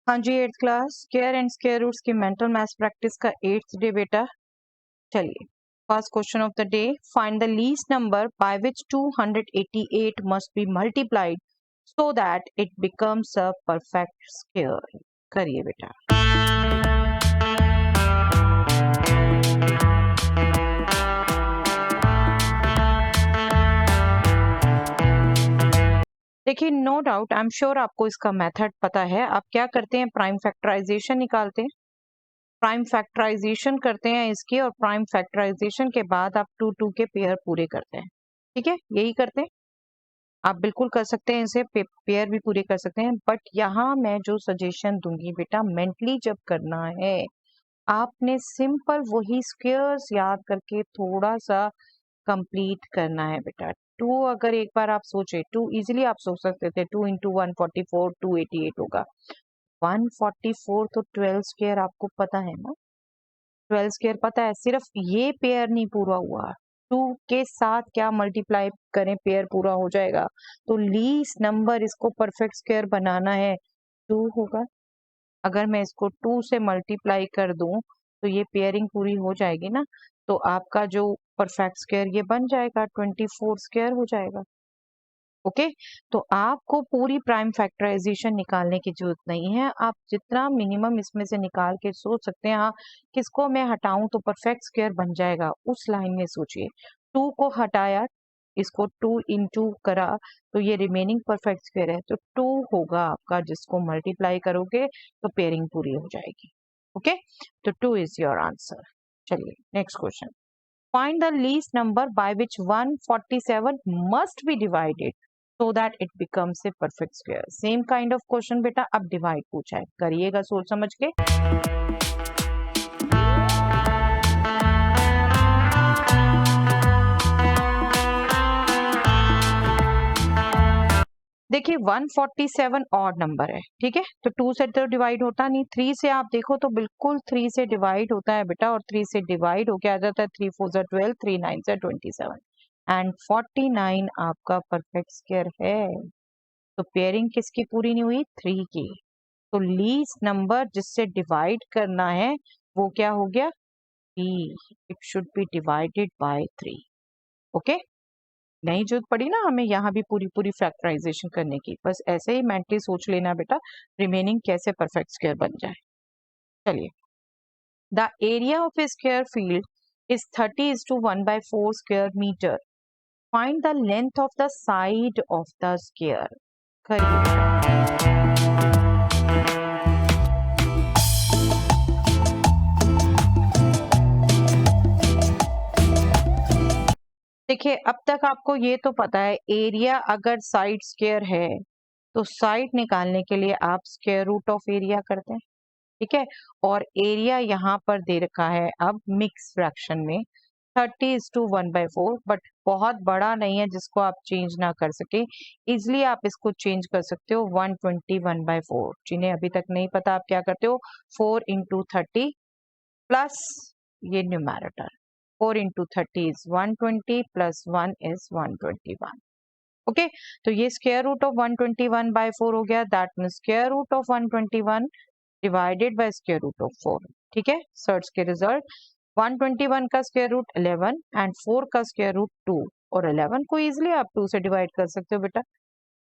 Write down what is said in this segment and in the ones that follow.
हाँ जी, 8th class square and square roots की मेंटल मैथ्स प्रैक्टिस का 8th डे बेटा। चलिए, first question of the day, find the least number by which 288 must be multiplied so that it becomes a perfect square. करिए बेटा। देखिए, no doubt, I am sure आपको इसका method पता है। आप क्या करते हैं, प्राइम फैक्टराइजेशन निकालते हैं, प्राइम फैक्टराइजेशन करते हैं इसकी, और प्राइम फैक्टराइजेशन के बाद आप 2 के पेयर पूरे करते हैं। ठीक है, यही करते हैं। आप बिल्कुल कर सकते हैं इसे, पेयर भी पूरे कर सकते हैं, बट यहाँ मैं जो सजेशन दूंगी बेटा, मेंटली जब करना है आपने सिंपल वही स्क्वायर्स याद करके थोड़ा सा कंप्लीट करना है बेटा। 2 अगर एक बार आप सोचे, 2 इजीली आप सोच सकते थे, 2 इंटू 144 288 होगा। 144 तो 12 स्क्वायर आपको पता है ना, 12 स्क्वायर पता है। सिर्फ ये पेयर नहीं पूरा हुआ, 2 के साथ क्या मल्टीप्लाई करें पेयर पूरा हो जाएगा। तो लीस्ट नंबर इसको परफेक्ट स्क्वायर बनाना है 2 होगा। अगर मैं इसको 2 से मल्टीप्लाई कर दूं तो ये पेयरिंग पूरी हो जाएगी ना, तो आपका जो परफेक्ट स्क्वायर ये बन जाएगा, 24 स्क्वायर हो जाएगा। ओके, तो आपको पूरी प्राइम फैक्टराइजेशन निकालने की जरूरत नहीं है। आप जितना मिनिमम इसमें से निकाल के सोच सकते हैं, हाँ किसको मैं हटाऊं तो परफेक्ट स्क्वायर बन जाएगा, उस लाइन में सोचिए। 2 को हटाया, इसको 2 इंटू करा, तो ये रिमेनिंग परफेक्ट स्क्वायर है, तो 2 होगा आपका, जिसको मल्टीप्लाई करोगे तो पेयरिंग पूरी हो जाएगी। ओके, तो 2 इज योर आंसर। चलिए next question, find the least number by which 147 must be divided so that it becomes a perfect square. Same kind of question बेटा, अब डिवाइड पूछा है, करिएगा सोच समझ के। देखिए 147 ऑड नंबर है, ठीक है, तो 2 से तो डिवाइड होता नहीं, 3 से आप देखो तो बिल्कुल 3 से डिवाइड होता है बेटा, और 3 से डिवाइड होके आ जाता है 3 4 12, 3 9 27, एंड 49 आपका परफेक्ट स्क्वायर है। तो पेयरिंग किसकी पूरी नहीं हुई, 3 की। तो लीस्ट नंबर जिससे डिवाइड करना है वो क्या हो गया, 3। It should be divided by 3। Okay, नहीं जरूरत पड़ी ना हमें यहाँ भी पूरी पूरी फैक्टराइजेशन करने की, बस ऐसे ही मेंटली सोच लेना बेटा, रिमेनिंग कैसे परफेक्ट स्क्वायर बन जाए। चलिए, the area of a square field is 30:1/4 square metre. Find the length of the side of the square. करिए। देखिए, अब तक आपको ये तो पता है, एरिया अगर साइड स्क्वायर है तो साइड निकालने के लिए आप स्क्वायर रूट ऑफ एरिया करते हैं, ठीक है। और एरिया यहाँ पर दे रखा है अब मिक्स फ्रैक्शन में 30:1/4, बट बहुत बड़ा नहीं है जिसको आप चेंज ना कर सके। इजिली आप इसको चेंज कर सकते हो 121/4। जिन्हें अभी तक नहीं पता, आप क्या करते हो, 4 इंटू 30 प्लस ये numerator, 4 into 30 is 120 plus 1 is 121। Okay, तो ये स्क्वायर रूट ऑफ 121/4 हो गया, that means square root of 121 divided by square root of 4। ठीक है, सर्च के रिजल्ट, 121 का स्क्वायर रूट 11 एंड 4 का स्क्वायर रूट 2, और 11 को इजिली आप 2 से डिवाइड कर सकते हो बेटा।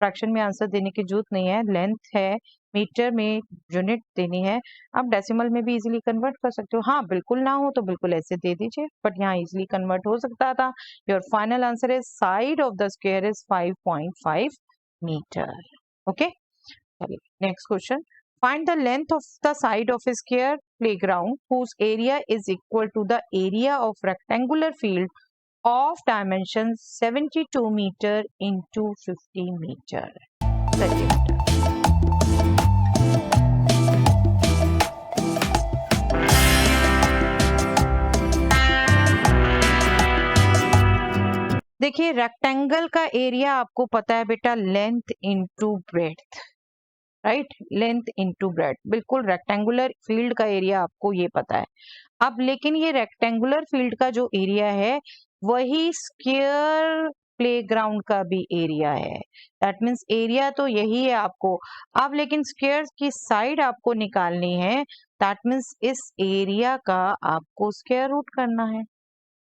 फ्रैक्शन में आंसर देने की जरूरत नहीं है, लेंथ है, मीटर में यूनिट देनी है। आप डेसिमल में भी इजीली कन्वर्ट कर सकते हो। हाँ, बिल्कुल ना हो तो बिल्कुल ऐसे दे दीजिए, बट यहाँ इजीली कन्वर्ट हो सकता था। Your final answer is side of the square is 5.5 metre. Okay, चलिए next question, find the length of the side of a square playground whose area is equal to the area of rectangular field of dimension 72 meter into 50 meter। देखिए, rectangle का area आपको पता है बेटा, length into breadth, right, length into breadth, बिल्कुल rectangular field का area आपको ये पता है। अब लेकिन ये रेक्टेंगुलर फील्ड का जो एरिया है वही स्क्वायर प्लेग्राउंड का भी एरिया है। दैट मीन्स एरिया तो यही है आपको, अब लेकिन स्क्वायर की साइड आपको निकालनी है। दैट मीन्स इस एरिया का आपको स्क्वायर रूट करना है।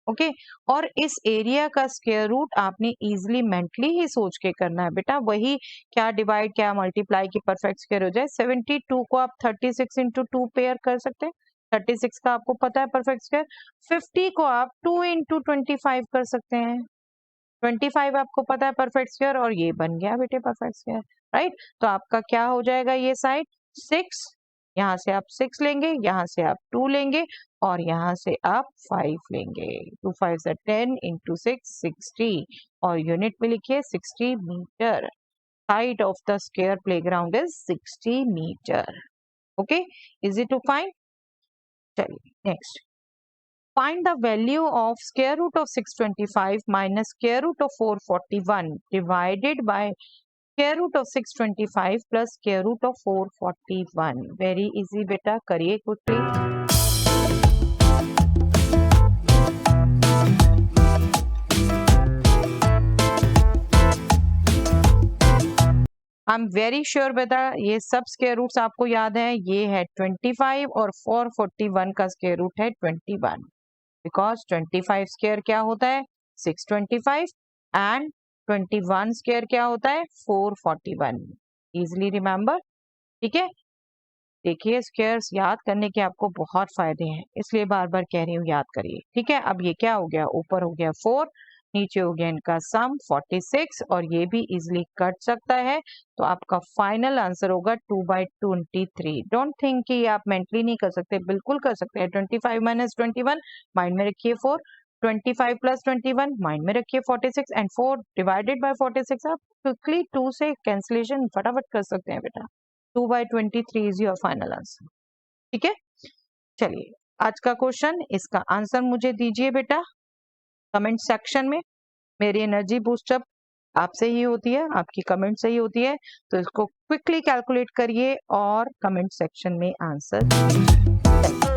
ओके और इस एरिया का स्क्वायर रूट आपने इजीली मेंटली ही सोच के करना है बेटा, वही क्या डिवाइड क्या मल्टीप्लाई की परफेक्ट स्क्वायर हो जाए। 72 को आप 36 इंटू 2 पेयर कर सकते हैं, 36 का आपको पता है परफेक्ट स्क्वायर। 50 को आप 2 इंटू 25 कर सकते हैं, 25 आपको पता है परफेक्ट स्क्वायर, और ये बन गया बेटे परफेक्ट स्क्वायर, राइट। तो आपका क्या हो जाएगा ये साइड 6, यहाँ से आप 6 लेंगे, यहाँ से आप 2 लेंगे और यहाँ से आप 5 लेंगे। 2 5 से 10 इंटू 6 60 और यूनिट में लिखिए 60 metre. Height of the square playground is 60 metre. Okay, easy to find. चलिए next, find the value of square root of 625 minus square root of 441 divided by square root of 625 plus square root of 441। very easy बेटा, करिए quickly। I am very sure बेटा ये सब square roots आपको याद है। ये है 25 और 441 का स्क्वायर रूट है 21, बिकॉज 25 स्क्वायर क्या होता है 625 एंड 21 स्क्वायर क्या होता है 441। इजिली रिमेम्बर, ठीक है। देखिए स्क्वायर्स याद करने के आपको बहुत फायदे हैं, इसलिए बार बार कह रही हूँ याद करिए, ठीक है। अब ये क्या हो गया, ऊपर हो गया 4, नीचे हो गया इनका सम 46 और ये भी इजिली कट सकता है। तो आपका फाइनल आंसर होगा 2/23। डोंट थिंक कि आप मेंटली नहीं कर सकते, बिल्कुल कर सकते हैं। 25 माइनस 21 माइंड में रखिए 4, 25 प्लस 21 माइंड में रखिए 46 एंड 4 डिवाइडेड बाय 46। आप क्विकली 2 से कैंसिलेशन फटाफट कर सकते हैं बेटा। 2/23 इज योर फाइनल आंसर, ठीक है। चलिए आज का क्वेश्चन, इसका आंसर मुझे दीजिए बेटा कमेंट सेक्शन में। मेरी एनर्जी बूस्टअप आपसे ही होती है, आपकी कमेंट से ही होती है, तो इसको क्विकली कैलकुलेट करिए और कमेंट सेक्शन में आंसर दीजिए।